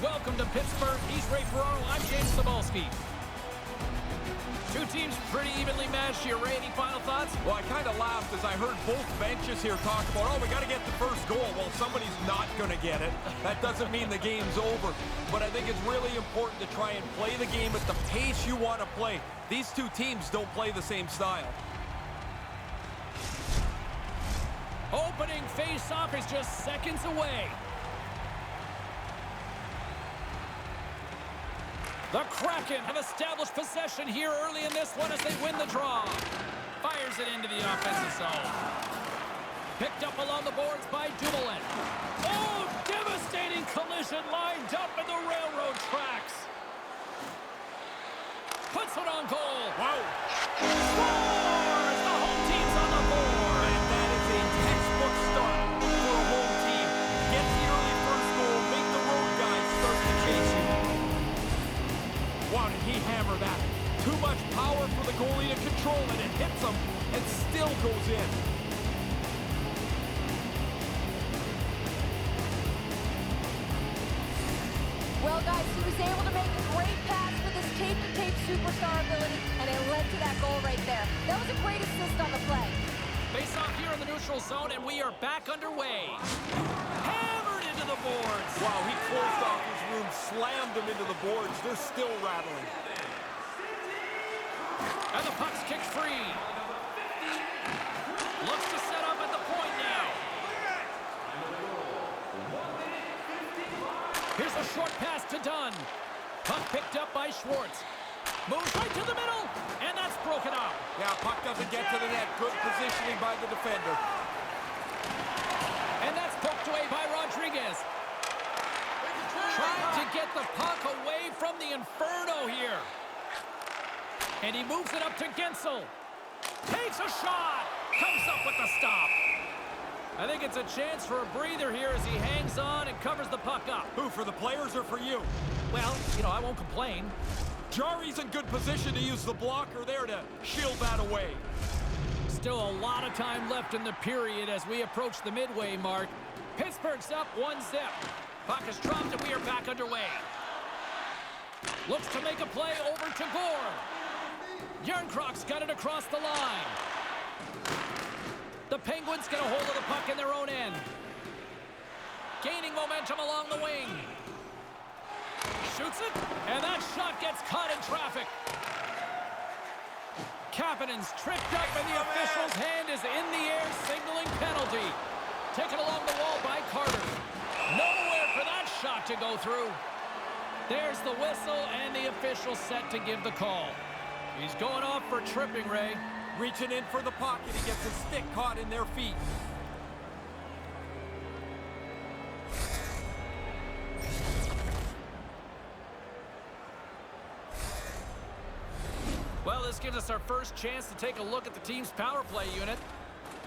welcome to Pittsburgh. He's Ray Ferraro. I'm James Cebulski. Two teams pretty evenly matched here. Ray, any final thoughts? Well, I kind of laughed as I heard both benches here talk about, oh, we got to get the first goal. Well, somebody's not going to get it. That doesn't mean the game's over. But I think it's really important to try and play the game at the pace you want to play. These two teams don't play the same style. Opening face-off is just seconds away. The Kraken have established possession here early in this one as they win the draw. Fires it into the offensive zone. Picked up along the boards by Dumoulin. Oh, devastating collision lined up in the railroad tracks. Puts it on goal. Wow. Scores! The home team's on the board. And that is a textbook start for a home team. Get the early first goal, make the road guys start to chase you. Wow, did he hammer that? Too much power for the goalie to control it. It hits him and still goes in. Well, guys, he was able to make a great pass with his tape-to-tape superstar ability, and it led to that goal right there. That was a great assist on the play. Face off here in the neutral zone, and we are back underway. Hammered into the boards. Wow, he closed off his room, slammed them into the boards. They're still rattling. And the puck's kicked free. Looks to set up at the point now. Here's a short pass to Dunn. Puck picked up by Schwartz. Moves right to the middle, and that's broken up. Yeah, puck doesn't get to the net. Good positioning by the defender. And that's poked away by Rodriguez. Trying to get the puck away from the Inferno here. And he moves it up to Gensel. Takes a shot. Comes up with the stop. I think it's a chance for a breather here as he hangs on and covers the puck up. Who, for the players or for you? Well, I won't complain. Jari's in good position to use the blocker there to shield that away. Still a lot of time left in the period as we approach the midway mark. Pittsburgh's up 1-0. Puck is dropped and we are back underway. Looks to make a play over to Gore. Järnkrok's got it across the line. The Penguins get a hold of the puck in their own end. Gaining momentum along the wing. Shoots it, and that shot gets caught in traffic. Kapanen's tripped up, and the official's hand is in the air, signaling penalty. Taken along the wall by Carter. Nowhere for that shot to go through. There's the whistle, and the official set to give the call. He's going off for tripping, Ray. Reaching in for the puck, and he gets his stick caught in their feet. Well, this gives us our first chance to take a look at the team's power play unit.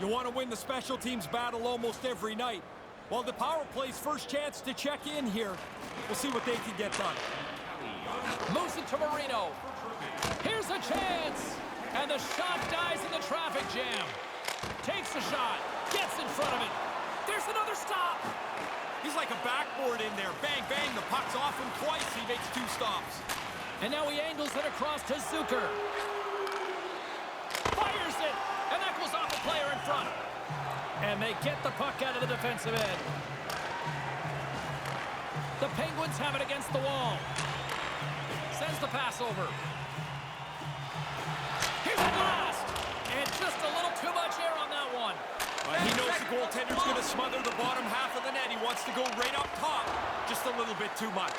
You want to win the special teams battle almost every night. Well, the power play's first chance to check in here. We'll see what they can get done. Moves it to Marino. Here's a chance. And the shot dies in the traffic jam. Takes the shot. Gets in front of it. There's another stop. He's like a backboard in there. Bang, bang. The puck's off him twice. He makes 2 stops. And now he angles it across to Zucker. Fires it. And that goes off a player in front. And they get the puck out of the defensive end. The Penguins have it against the wall. Sends the pass over. Here's the blast. And just a little too much air on that one. He knows the goaltender's going to smother the bottom half of the net. He wants to go right up top. Just a little bit too much.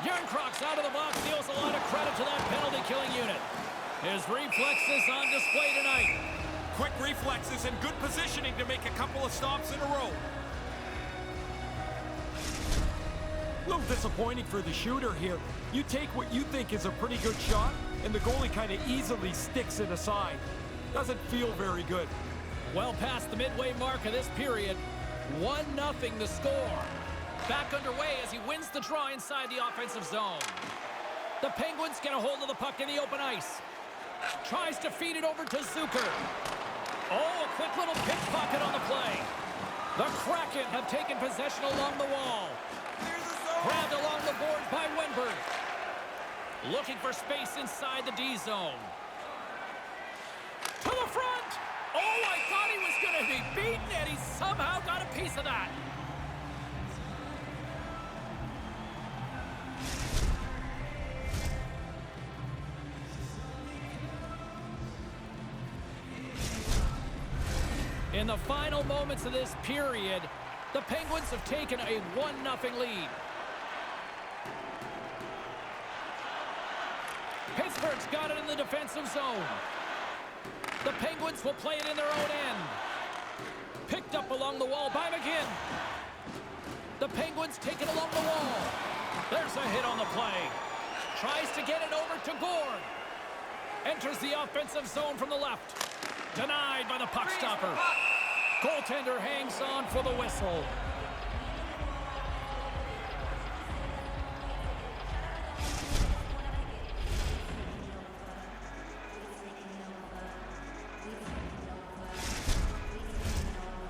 Järnkrok's out of the box, deals a lot of credit to that penalty-killing unit. His reflexes on display tonight. Quick reflexes and good positioning to make a couple of stops in a row. A little disappointing for the shooter here. You take what you think is a pretty good shot, and the goalie kind of easily sticks it aside. Doesn't feel very good. Well past the midway mark of this period, 1-0 the score. Back underway as he wins the draw inside the offensive zone. The Penguins get a hold of the puck in the open ice. Tries to feed it over to Zucker. Oh, a quick little pickpocket on the play. The Kraken have taken possession along the wall. Grabbed along the boards by Wenberg. Looking for space inside the D zone. To the front! Oh, I thought he was going to be beaten, and he somehow got a piece of that. In the final moments of this period, the Penguins have taken a 1-0 lead. Pittsburgh's got it in the defensive zone. The Penguins will play it in their own end. Picked up along the wall by McGinn. The Penguins take it along the wall. There's a hit on the play. Tries to get it over to Gord. Enters the offensive zone from the left. Denied by the puck stopper. Goaltender hangs on for the whistle.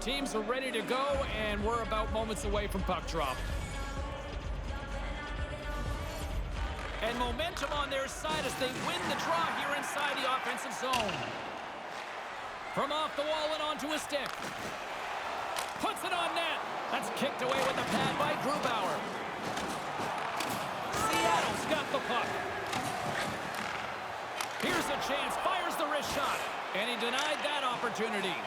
Teams are ready to go, and we're about moments away from puck drop. And momentum on their side as they win the draw here inside the offensive zone. From off the wall and onto a stick. Puts it on net. That's kicked away with the pad by Grubauer. Seattle's got the puck. Here's a chance. Fires the wrist shot. And he denied that opportunity.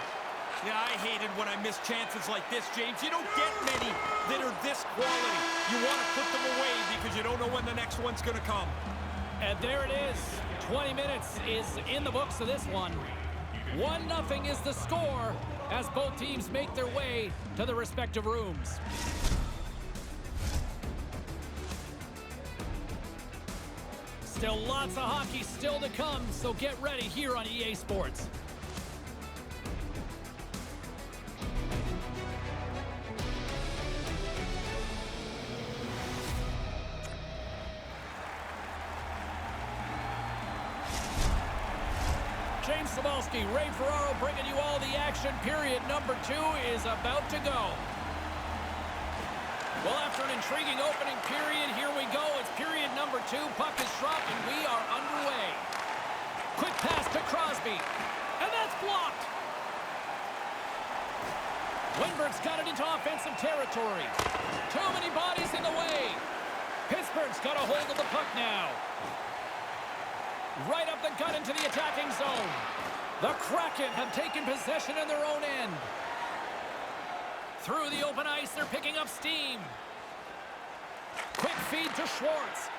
Yeah, I hate it when I miss chances like this, James. You don't get many that are this quality. You want to put them away because you don't know when the next one's going to come. And there it is. 20 minutes is in the books of this one. 1-0 is the score as both teams make their way to their respective rooms. Still lots of hockey still to come, so get ready here on EA Sports. James Cebulski, Ray Ferraro bringing you all the action. Period number 2 is about to go. Well, after an intriguing opening period, here we go. It's period number 2. Puck is dropped, and we are underway. Quick pass to Crosby, and that's blocked. Wenberg's got it into offensive territory. Too many bodies in the way. Pittsburgh's got a hold of the puck now. Right up the gut into the attacking zone. The Kraken have taken possession in their own end. Through the open ice, they're picking up steam. Quick feed to Schwartz.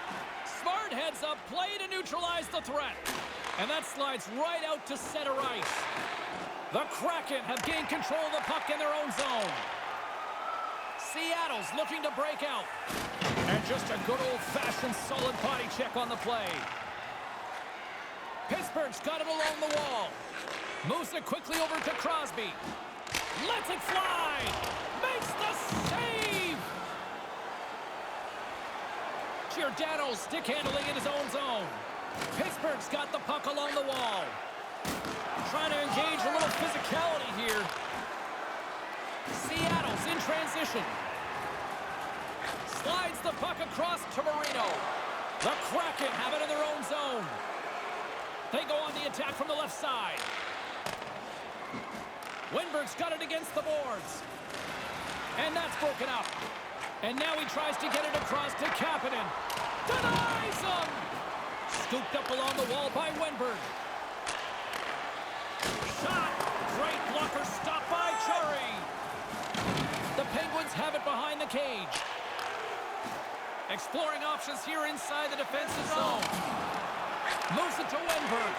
Smart heads up play to neutralize the threat. And that slides right out to center ice. The Kraken have gained control of the puck in their own zone. Seattle's looking to break out. And just a good old-fashioned solid body check on the play. Pittsburgh's got it along the wall. Moves it quickly over to Crosby. Lets it fly. Makes the save. Giordano's stick handling in his own zone. Pittsburgh's got the puck along the wall. Trying to engage a little physicality here. Seattle's in transition. Slides the puck across to Marino. The Kraken have it in their own zone. They go on the attack from the left side. Wenberg's got it against the boards. And that's broken up. And now he tries to get it across to Kapanen. Denies him! Scooped up along the wall by Wenberg. Shot! Great blocker stopped by Cherry. The Penguins have it behind the cage. Exploring options here inside the defensive zone. Moves it to Wenberg.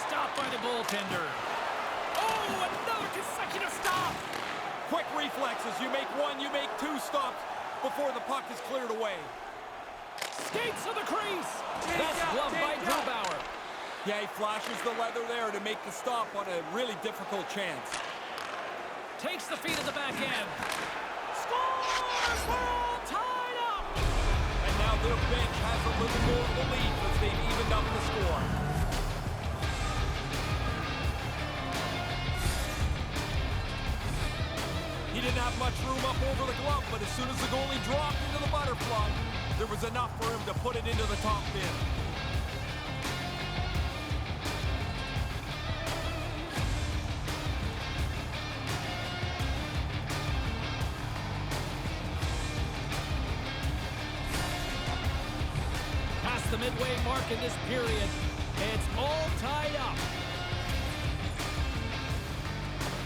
Stopped by the goaltender. Oh, another consecutive stop. Quick reflexes. You make one, you make 2 stops before the puck is cleared away. Skates to the crease. That's gloved by Grubauer. Yeah, he flashes the leather there to make the stop on a really difficult chance. Takes the feed at the back end. Scores! We're all tied up. And now their bench has a little more of the lead as they've evened up the score. He didn't have much room up over the glove, but as soon as the goalie dropped into the butterfly, There was enough for him to put it into the top bin. Past the midway mark in this period, it's all tied up.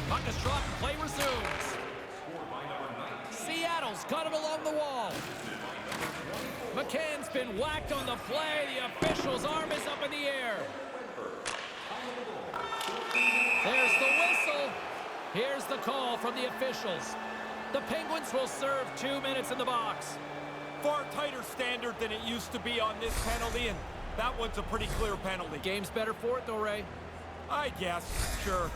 Puck is dropped and play resumes. Seattle's got it along the wall. McCann's been whacked on the play. The official's arm is up in the air. There's the whistle. Here's the call from the officials. The Penguins will serve 2 minutes in the box. Far tighter standard than it used to be on this penalty, and that one's a pretty clear penalty. Game's better for it, though, Ray. I guess, sure.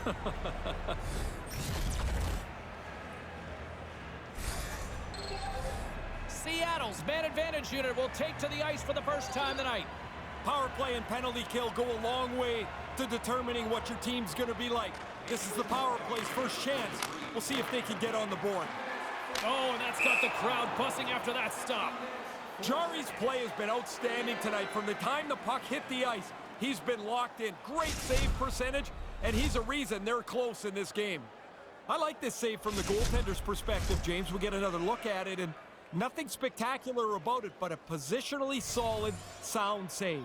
Seattle's man advantage unit will take to the ice for the first time tonight. Power play and penalty kill go a long way to determining what your team's going to be like. This is the power play's first chance. We'll see if they can get on the board. Oh, and that's got the crowd buzzing after that stop. Jari's play has been outstanding tonight. From the time the puck hit the ice, he's been locked in. Great save percentage, and he's a reason they're close in this game. I like this save from the goaltender's perspective, James. We'll get another look at it, and nothing spectacular about it, but a positionally solid, sound save.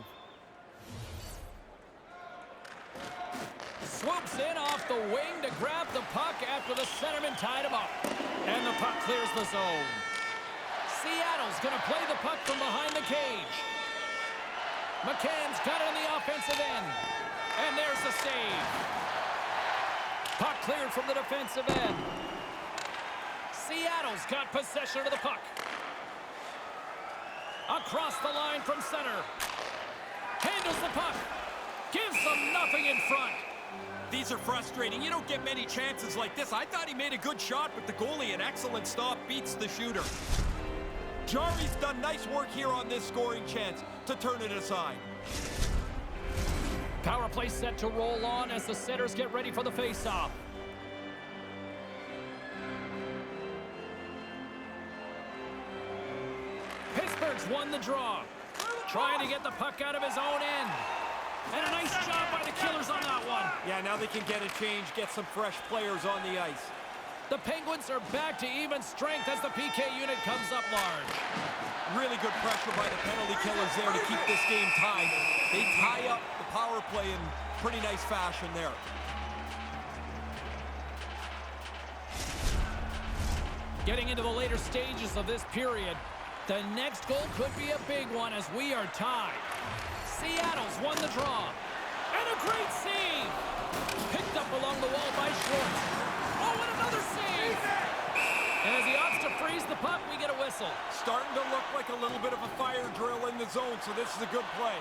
Swoops in off the wing to grab the puck after the centerman tied him up. And the puck clears the zone. Seattle's going to play the puck from behind the cage. McCann's got it on the offensive end. And there's the save. Puck cleared from the defensive end. Seattle's got possession of the puck. Across the line from center. Handles the puck. Gives them nothing in front. These are frustrating. You don't get many chances like this. I thought he made a good shot, but the goalie, an excellent stop, beats the shooter. Jari's done nice work here on this scoring chance to turn it aside. Power play set to roll on as the setters get ready for the face-off. Pittsburgh's won the draw. Trying to get the puck out of his own end. And a nice job by the Killers on that one. Yeah, now they can get a change, get some fresh players on the ice. The Penguins are back to even strength as the PK unit comes up large. Really good pressure by the penalty killers there to keep this game tied. They tie up the power play in pretty nice fashion there. Getting into the later stages of this period, the next goal could be a big one as we are tied. Seattle's won the draw. And a great save. Picked up along the wall by Schwartz. Oh, and another save. And as he opts to freeze the puck, we get a whistle. Starting to look like a little bit of a fire drill in the zone, so this is a good play.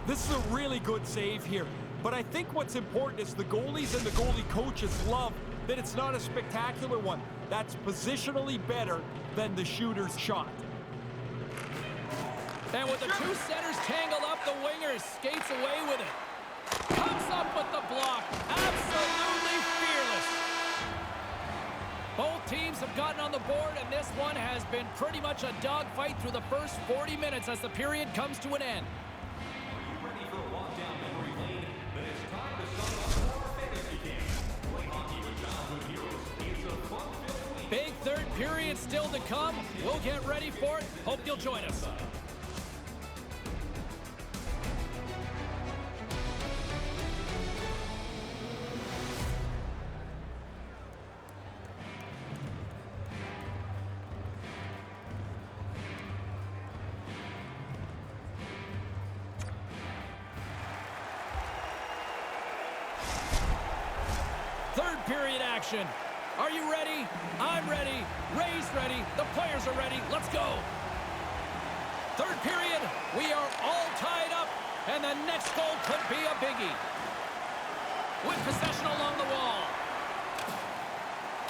This is a really good save here. But I think what's important is the goalies and the goalie coaches love that it's not a spectacular one. That's positionally better than the shooter's shot. And with the two centers tangled up, the winger skates away with it. Comes up with the block. Absolutely fearless. Both teams have gotten on the board, and this one has been pretty much a dogfight through the first 40 minutes as the period comes to an end. Big third period still to come. We'll get ready for it. Hope you'll join us. Third period action. Are you ready? I'm ready. Ray's ready. The players are ready. Let's go. Third period. We are all tied up, and the next goal could be a biggie. With possession along the wall.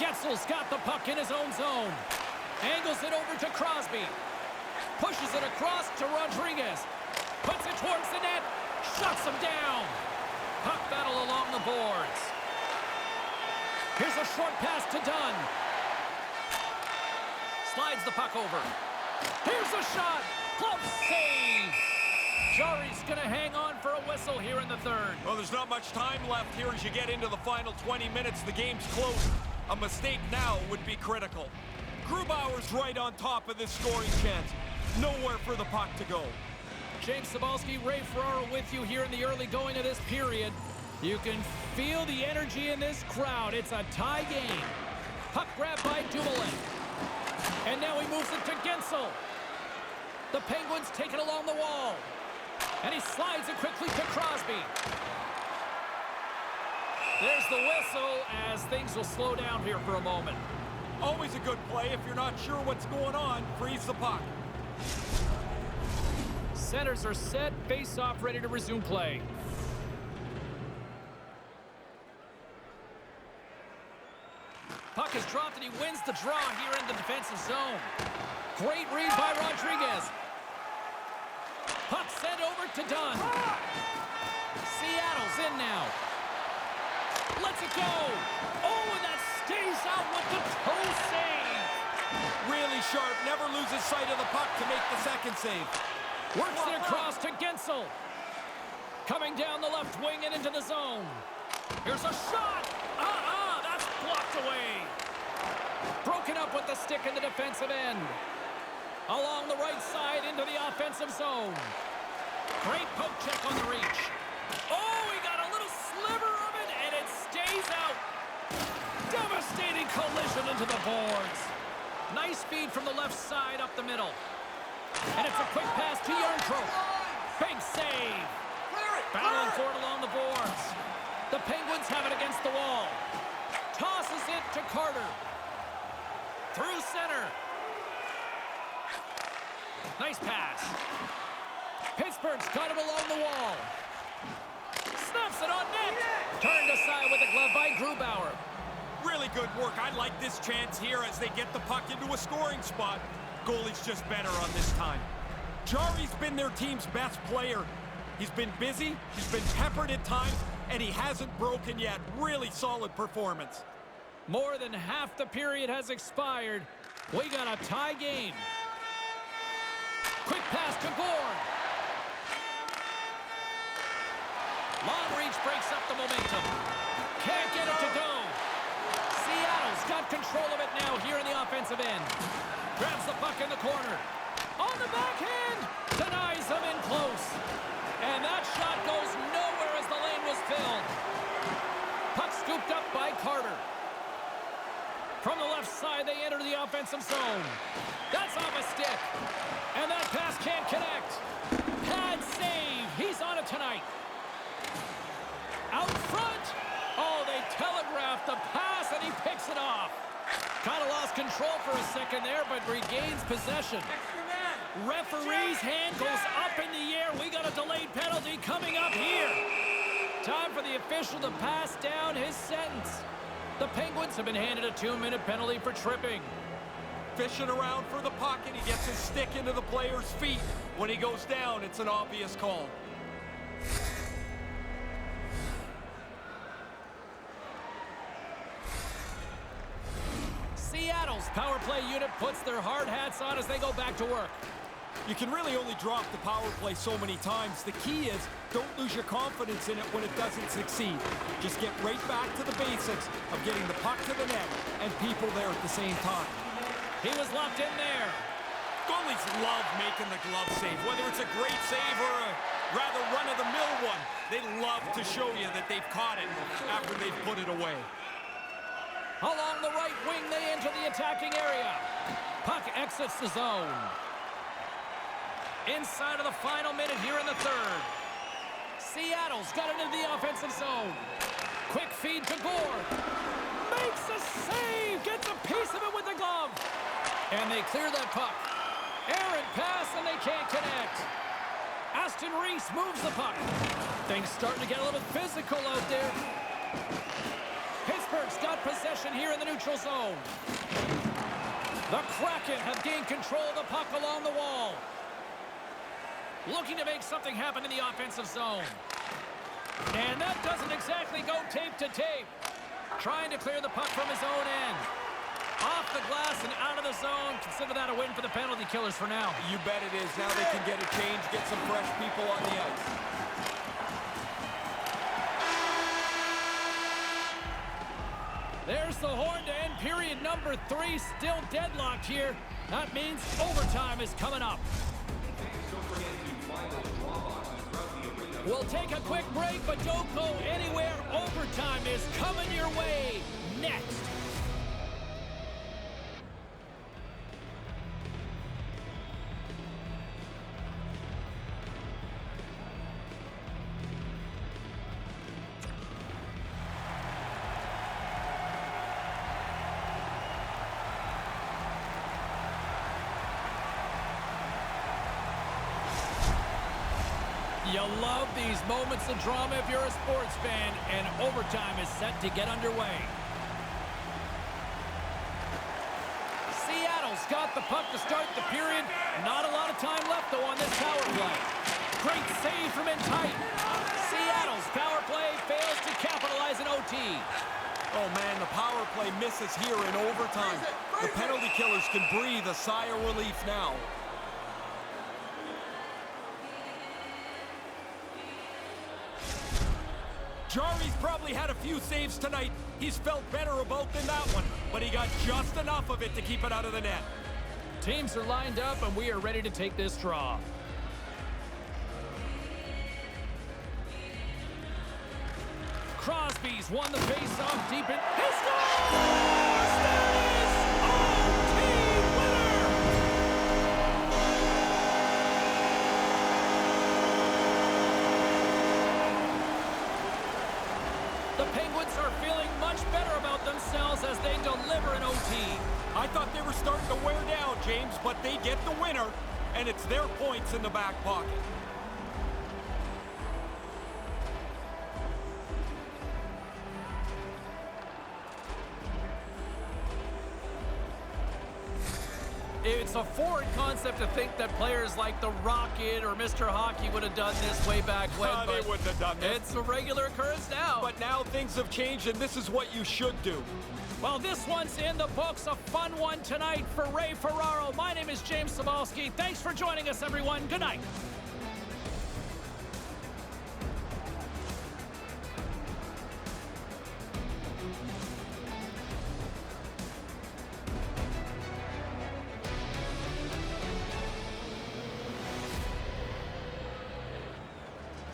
Getzel's got the puck in his own zone. Angles it over to Crosby. Pushes it across to Rodriguez. Puts it towards the net. Shuts him down. Puck battle along the boards. Here's a short pass to Dunn. Slides the puck over. Here's a shot. Glove save. Jari's going to hang on for a whistle here in the third. Well, there's not much time left here as you get into the final 20 minutes. The game's close. A mistake now would be critical. Grubauer's right on top of this scoring chance. Nowhere for the puck to go. James Cybulski, Ray Ferraro with you here in the early going of this period. You can feel the energy in this crowd. It's a tie game. Puck grab by Dumoulin. And now he moves it to Gensel. The Penguins take it along the wall. And he slides it quickly to Crosby. There's the whistle as things will slow down here for a moment. Always a good play. If you're not sure what's going on, freeze the puck. Centers are set, face-off ready to resume play. Puck is dropped and he wins the draw here in the defensive zone. Great read by Rodriguez. Puck sent over to Dunn. Seattle's in now. Lets it go. Oh, and that stays out with the toe save. Really sharp. Never loses sight of the puck to make the second save. Works it across to Gensel. Coming down the left wing and into the zone. Here's a shot. That's blocked away. Broken up with the stick in the defensive end. Along the right side into the offensive zone. Great poke check on the reach. Oh, he got a little sliver of it, and it stays out. Devastating collision into the boards. Nice speed from the left side up the middle. And it's a quick pass to Yarncroke. Big save. Battling for it along the boards. The Penguins have it against the wall. Tosses it to Carter. Through center. Nice pass. Pittsburgh's got him along the wall. Snaps it on net. Turned aside with a glove by Grubauer. Really good work. I like this chance here as they get the puck into a scoring spot. Goalie's just better on this time. Jari's been their team's best player. He's been busy, he's been peppered at times, and he hasn't broken yet. Really solid performance. More than half the period has expired. We got a tie game. Quick pass to Gord. Long reach breaks up the momentum. Can't get it to go. Seattle's got control of it now here in the offensive end. Grabs the puck in the corner. On the backhand. Denies him in close. And that shot goes nowhere as the lane was filled. Puck scooped up by Carter. From the left side, they enter the offensive zone. That's off a stick. And that pass can't connect. Pad save. He's on it tonight. Out front. Oh, they telegraphed the pass, and he picks it off. Kind of lost control for a second there, but regains possession. Referee's hand goes up in the air. We got a delayed penalty coming up here. Time for the official to pass down his sentence. The Penguins have been handed a 2-minute penalty for tripping. Fishing around for the puck, and he gets his stick into the player's feet. When he goes down, it's an obvious call. Seattle's power play unit puts their hard hats on as they go back to work. You can really only drop the power play so many times. The key is don't lose your confidence in it when it doesn't succeed. Just get right back to the basics of getting the puck to the net and people there at the same time. He was locked in there. Goalies love making the glove save. Whether it's a great save or a rather run-of-the-mill one, they love to show you that they've caught it after they've put it away. Along the right wing, they enter the attacking area. Puck exits the zone. Inside of the final minute here in the third. Seattle's got it into the offensive zone. Quick feed to Gord. Makes a save. Gets a piece of it with the glove. And they clear that puck. Errant pass, and they can't connect. Aston Reese moves the puck. Things starting to get a little physical out there. Pittsburgh's got possession here in the neutral zone. The Kraken have gained control of the puck along the wall. Looking to make something happen in the offensive zone. And that doesn't exactly go tape to tape. Trying to clear the puck from his own end. Off the glass and out of the zone. Consider that a win for the penalty killers for now. You bet it is. Now they can get a change, get some fresh people on the ice. There's the horn to end period number 3. Still deadlocked here. That means overtime is coming up. We'll take a quick break, but don't go anywhere. Overtime is coming your way next. You love these moments of drama if you're a sports fan, and overtime is set to get underway. Seattle's got the puck to start the period. Not a lot of time left, though, on this power play. Great save from in tight. Seattle's power play fails to capitalize in OT. Oh, man, the power play misses here in overtime. The penalty killers can breathe a sigh of relief now. Jari's probably had a few saves tonight. He's felt better about than that one, but he got just enough of it to keep it out of the net. Teams are lined up, and we are ready to take this draw. Crosby's won the face-off deep in. He scores! There is OT winner! The Penguins are feeling much better about themselves as they deliver an OT. I thought they were starting to wear down, James, but they get the winner, and it's their points in the back pocket. It's a foreign concept to think that players like the Rocket or Mr. Hockey would have done this way back when. They wouldn't have done this. It's a regular occurrence now. But now things have changed, and this is what you should do. Well, this one's in the books. A fun one tonight for Ray Ferraro. My name is James Cybulski. Thanks for joining us, everyone. Good night.